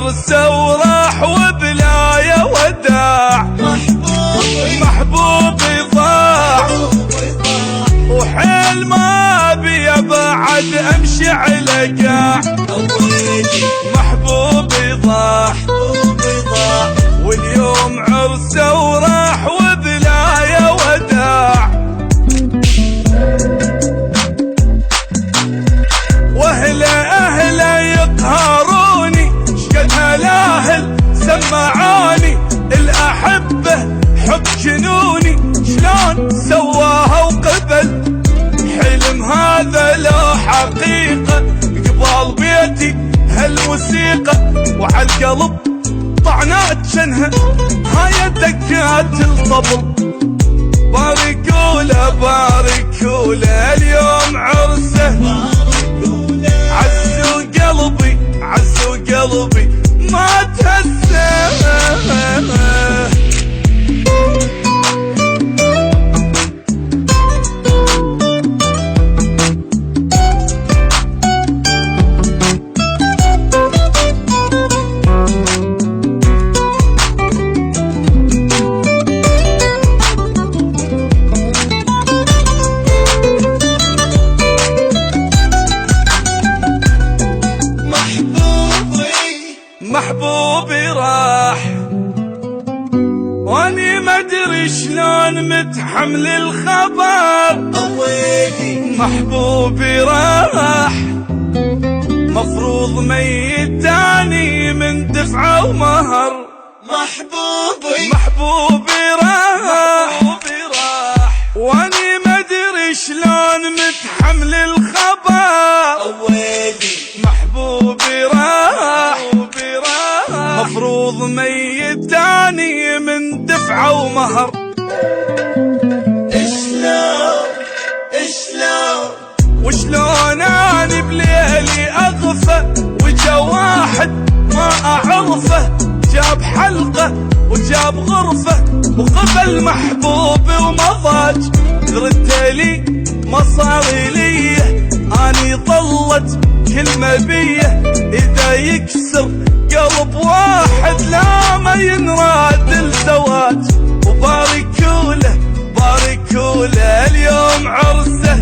عرسه وراح وبلايا وداع. محبوبي ضاع وحيل ما بي بعد امشي على قاع. محبوبي ضاع واليوم عرسه وراح وبلايا وداع. واهله يقهروني شقد هالاهل سمعاني. الاحبه حب جنوني شلون سواها وقبل. حلم هذا لو حقيقه قبال بيتي هالموسيقى. وعالقلب طعنات شنها هاي دقات الطبل. باركوله باركوله اليوم عرسه. عزوا قلبي عزوا قلبي ما تهزه. محبوبي راح واني ما ادري شلون متحمل الخبر. محبوبي راح مفروض ميت تاني من دفعه ومهر. محبوبي راح واني ما ادري شلون متحمل الخبر. محبوبي راح مفروض ميت تاني من دفعه ومهر. وشلون اني بليلي اغفى وجا واحد ما اعرفه. جاب حلقه وجاب غرفه وقبل محبوبي ومضاج. ردتلي ما صار لي اني ضلت كلمه بيه. اذا يكسر قلب واحد لا ما ينراد الزواج. وباركوله اليوم عرسه.